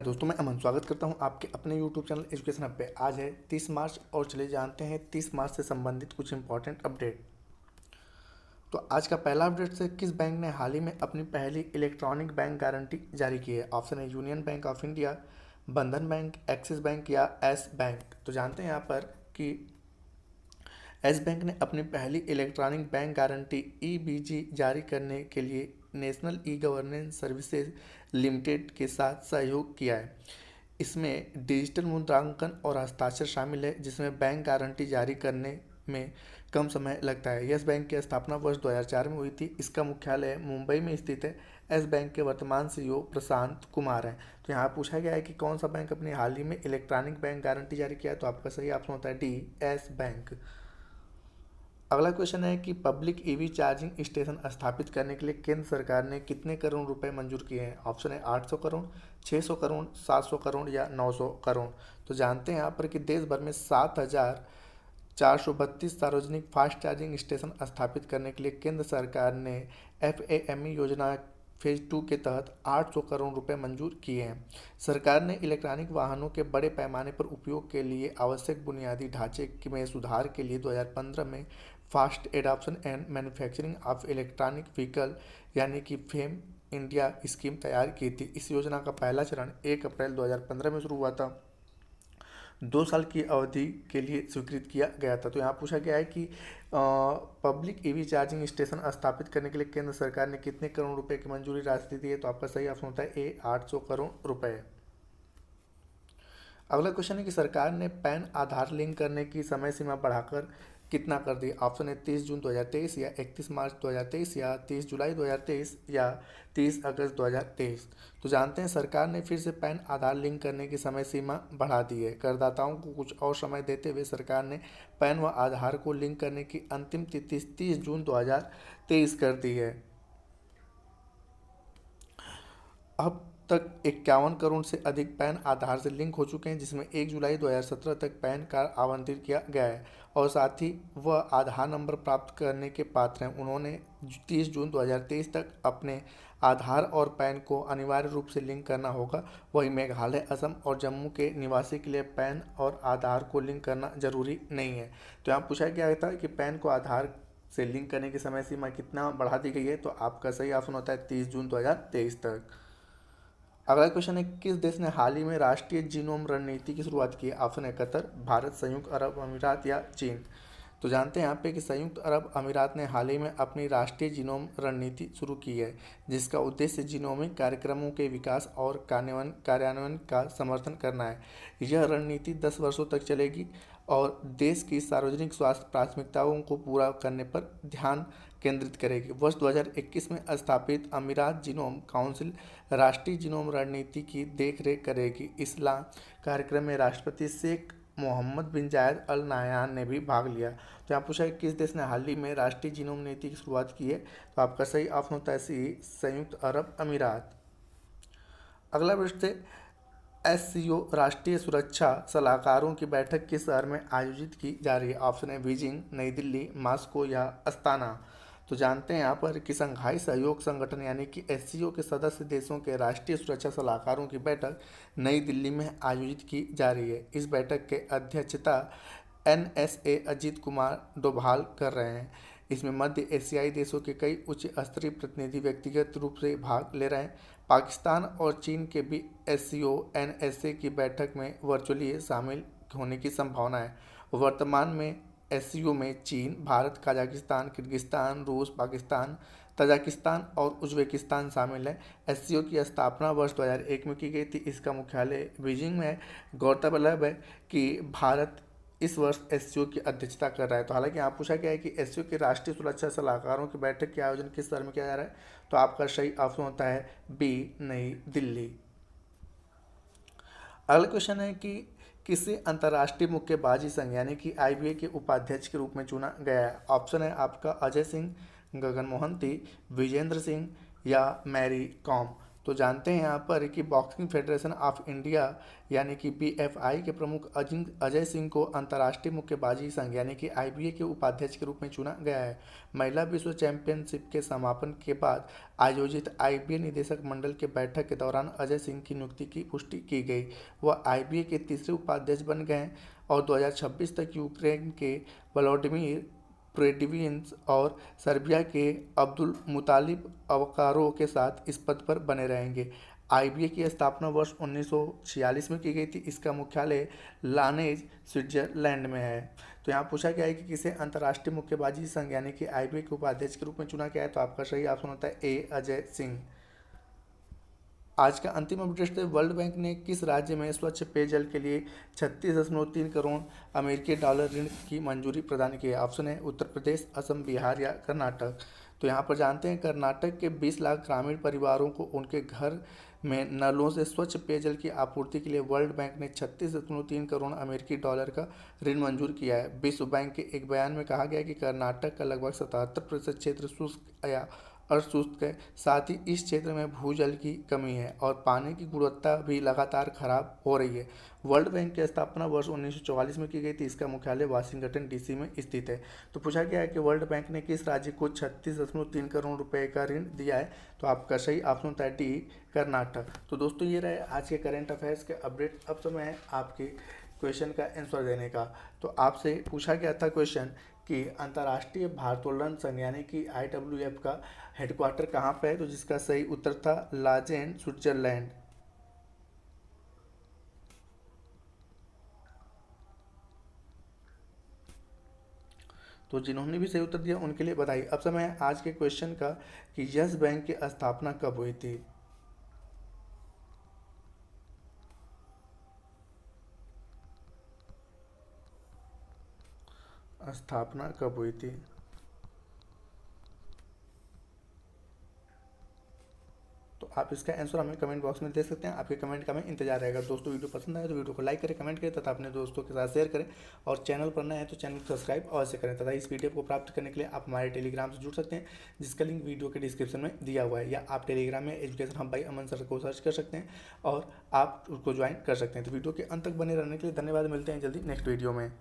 दोस्तों मैं अमन स्वागत करता हूं आपके अपने YouTube चैनल एजुकेशन हब पे। आज है 30 मार्च और चले जानते हैं 30 मार्च से संबंधित कुछ इंपॉर्टेंट अपडेट। तो आज का पहला अपडेट से किस बैंक ने हाल ही में अपनी पहली इलेक्ट्रॉनिक बैंक गारंटी जारी की है? ऑप्शन है यूनियन बैंक ऑफ इंडिया, बंधन बैंक, एक्सिस बैंक या एस बैंक। तो जानते हैं यहाँ पर कि एस बैंक ने अपनी पहली इलेक्ट्रॉनिक बैंक गारंटी ईबीजी जारी करने के लिए national e governance services limited के साथ सहयोग किया है। इसमें डिजिटल मुद्रांकन और हस्ताक्षर शामिल है, जिसमें बैंक गारंटी जारी करने में कम समय लगता है। यस बैंक की स्थापना वर्ष 2004 में हुई थी। इसका मुख्यालय मुंबई में स्थित है। एस बैंक के वर्तमान सीईओ प्रशांत कुमार हैं। तो यहाँ पूछा गया है कि कौन सा बैंक अपनी हाल ही में इलेक्ट्रॉनिक बैंक गारंटी जारी किया है, तो आपका सही ऑप्शन होता है डी, एस बैंक। अगला क्वेश्चन है कि पब्लिक ईवी चार्जिंग स्टेशन स्थापित करने के लिए केंद्र सरकार ने कितने करोड़ रुपए मंजूर किए हैं? ऑप्शन है 800 करोड़, 600 करोड़, 700 करोड़ या 900 करोड़। तो जानते हैं यहाँ पर कि देश भर में 7,432 सार्वजनिक फास्ट चार्जिंग स्टेशन स्थापित करने के लिए केंद्र सरकार ने FAME योजना फेज 2 के तहत 800 करोड़ रुपए मंजूर किए हैं। सरकार ने इलेक्ट्रॉनिक वाहनों के बड़े पैमाने पर उपयोग के लिए आवश्यक बुनियादी ढांचे में सुधार के लिए 2015 में fast adoption and manufacturing of electronic vehicle यानी कि फेम इंडिया स्कीम तैयार की थी। इस योजना का पहला चरण 1 अप्रैल 2015 में शुरू हुआ था। 2 साल की अवधि के लिए स्वीकृत किया गया था। तो यहाँ पूछा गया है कि पब्लिक ईवी चार्जिंग स्टेशन स्थापित करने के लिए केंद्र सरकार ने कितने करोड़ रुपए की मंजूरी राशि दी है? तो आपका सही ऑप्शन होता है ए, 800 करोड़ रुपए। अगला क्वेश्चन है कि सरकार ने पैन आधार लिंक करने की समय सीमा बढ़ाकर कितना कर दी? ऑप्शन है 30 जून 2023 या 31 मार्च 2023 या 30 जुलाई 2023 या 30 अगस्त 2023। तो जानते हैं सरकार ने फिर से पैन आधार लिंक करने की समय सीमा बढ़ा दी है। करदाताओं को कुछ और समय देते हुए सरकार ने पैन व आधार को लिंक करने की अंतिम तिथि 30 जून 2023 कर दी है। अब तक 51 करोड़ से अधिक पैन आधार से लिंक हो चुके हैं, जिसमें 1 जुलाई 2017 तक पैन कार्ड आवंटित किया गया है और साथ ही वह आधार नंबर प्राप्त करने के पात्र हैं। उन्होंने 30 जून 2023 तक अपने आधार और पैन को अनिवार्य रूप से लिंक करना होगा। वही मेघालय, असम और जम्मू के निवासी के लिए पैन और आधार को लिंक करना जरूरी नहीं है। तो यहाँ पूछा गया था कि पैन को आधार से लिंक करने की समय सीमा कितना बढ़ा दी गई है? तो आपका सही ऑप्शन होता है 30 जून 2023 तक। अगला क्वेश्चन है किस देश ने हाल ही में राष्ट्रीय जीनोम रणनीति की शुरुआत की है? ऑप्शन है कतर, भारत, संयुक्त अरब अमीरात या चीन। तो जानते हैं यहाँ पे कि संयुक्त अरब अमीरात ने हाल ही में अपनी राष्ट्रीय जीनोम रणनीति शुरू की है, जिसका उद्देश्य जीनोमिक कार्यक्रमों के विकास और कार्यान्वयन का समर्थन करना है। यह रणनीति 10 वर्षों तक चलेगी और देश की सार्वजनिक स्वास्थ्य प्राथमिकताओं को पूरा करने पर ध्यान केंद्रित करेगी। वर्ष 2021 में स्थापित अमीरात जीनोम काउंसिल राष्ट्रीय जीनोम रणनीति की देखरेख करेगी। इस कार्यक्रम में राष्ट्रपति शेख मोहम्मद बिन जायद अल नाह्यान ने भी भाग लिया। तो यहाँ पूछा है किस देश ने हाल ही में राष्ट्रीय जीनोम नीति की शुरुआत की है? तो आपका सही ऑप्शन होता है सी, संयुक्त अरब अमीरात। अगला प्रश्न है SCO राष्ट्रीय सुरक्षा सलाहकारों की बैठक किस शहर में आयोजित की जा रही है? ऑप्शन है बीजिंग, नई दिल्ली, मॉस्को या अस्ताना। तो जानते हैं यहाँ पर कि संघाई सहयोग संगठन यानी कि SCO के सदस्य देशों के राष्ट्रीय सुरक्षा सलाहकारों की बैठक नई दिल्ली में आयोजित की जा रही है। इस बैठक के अध्यक्षता NSA अजीत कुमार डोभाल कर रहे हैं। इसमें मध्य एशियाई देशों के कई उच्च स्तरीय प्रतिनिधि व्यक्तिगत रूप से भाग ले रहे हैं। पाकिस्तान और चीन के भी SCO NSA की बैठक में वर्चुअली शामिल होने की संभावना है। वर्तमान में SCO में चीन, भारत, कजाकिस्तान, किर्गिस्तान, रूस, पाकिस्तान, तजाकिस्तान और उज्बेकिस्तान शामिल है। SCO की स्थापना वर्ष 2001 में की गई थी। इसका मुख्यालय बीजिंग में है। गौरतलब है कि भारत इस वर्ष SCO की अध्यक्षता कर रहा है। तो हालांकि यहाँ पूछा गया है कि SCO के राष्ट्रीय सुरक्षा सलाहकारों की बैठक के आयोजन किस शहर में किया जा रहा है? तो आपका सही ऑप्शन होता है बी, नई दिल्ली। अगला क्वेश्चन है कि किसे अंतर्राष्ट्रीय मुक्केबाजी संघ यानी कि IBA के उपाध्यक्ष के रूप में चुना गया है? ऑप्शन है आपका अजय सिंह, गगन मोहंती, विजेंद्र सिंह या मैरी कॉम। तो जानते हैं यहाँ पर कि बॉक्सिंग फेडरेशन ऑफ इंडिया यानी कि बीएफआई के प्रमुख अजय सिंह को अंतर्राष्ट्रीय मुक्केबाजी संघ यानी कि आईबीए के उपाध्यक्ष के रूप में चुना गया है। महिला विश्व चैंपियनशिप के समापन के बाद आयोजित आईबीए निदेशक मंडल के बैठक के दौरान अजय सिंह की नियुक्ति की पुष्टि की गई। वह आईबीए के तीसरे उपाध्यक्ष बन गए और 2026 तक यूक्रेन के व्लादिमीर प्रेडविंस और सर्बिया के अब्दुल मुतालिब अवकारोव के साथ इस पद पर बने रहेंगे। आईबीए की स्थापना वर्ष 1946 में की गई थी। इसका मुख्यालय लानेज स्विट्जरलैंड में है। तो यहाँ पूछा गया है कि किसे अंतर्राष्ट्रीय मुक्केबाजी संघ यानी कि आईबीए के उपाध्यक्ष के रूप में चुना गया है। तो आपका सही ऑप्शन होता है ए, अजय सिंह। आज का अंतिम अपडेट है, वर्ल्ड बैंक ने किस राज्य में स्वच्छ पेयजल के लिए 36.3 करोड़ अमेरिकी डॉलर ऋण की मंजूरी प्रदान की है। ऑप्शन है उत्तर प्रदेश, असम, बिहार या कर्नाटक। तो यहाँ पर जानते हैं कर्नाटक के 20 लाख ग्रामीण परिवारों को उनके घर में नलों से स्वच्छ पेयजल की आपूर्ति के लिए वर्ल्ड बैंक ने 36.3 करोड़ अमेरिकी डॉलर का ऋण मंजूर किया है। विश्व बैंक के एक बयान में कहा गया है कि कर्नाटक का लगभग 77% क्षेत्र शुष्क या अर्धशुष्क है। साथ ही इस क्षेत्र में भूजल की कमी है और पानी की गुणवत्ता भी लगातार खराब हो रही है। वर्ल्ड बैंक की स्थापना वर्ष 1944 में की गई थी। इसका मुख्यालय वाशिंगटन डीसी में स्थित है। तो पूछा गया है कि वर्ल्ड बैंक ने किस राज्य को 36.3 करोड़ रुपए का ऋण दिया है। तो आपका सही ऑप्शन होता है डी, कर्नाटक। तो दोस्तों ये रहे आज के करंट अफेयर्स के अपडेट। अब समय है आपके क्वेश्चन का आंसर देने का। तो आपसे पूछा गया था क्वेश्चन कि अंतर्राष्ट्रीय भारोत्तोलन संघ यानी कि IWF का हेडक्वार्टर कहाँ पे है। तो जिसका सही उत्तर था लाजेन, स्विट्जरलैंड। तो जिन्होंने भी सही उत्तर दिया उनके लिए बधाई। अब समय है आज के क्वेश्चन का कि यस बैंक की स्थापना कब हुई थी। स्थापना कब हुई थी। तो आप इसका आंसर हमें कमेंट बॉक्स में दे सकते हैं। आपके कमेंट का हमें इंतजार रहेगा। दोस्तों वीडियो पसंद आए तो वीडियो को लाइक करें, कमेंट करें तथा अपने दोस्तों के साथ शेयर करें और चैनल पर नए हैं तो चैनल को सब्सक्राइब अवश्य करें तथा इस पीडीएफ को प्राप्त करने के लिए आप हमारे टेलीग्राम से जुड़ सकते हैं जिसका लिंक वीडियो के डिस्क्रिप्शन में दिया हुआ है, या आप टेलीग्राम में education hub by Aman sir को सर्च कर सकते हैं और आप उसको ज्वाइन कर सकते हैं। तो वीडियो के अंत तक बने रहने के लिए धन्यवाद। मिलते हैं जल्दी नेक्स्ट वीडियो में।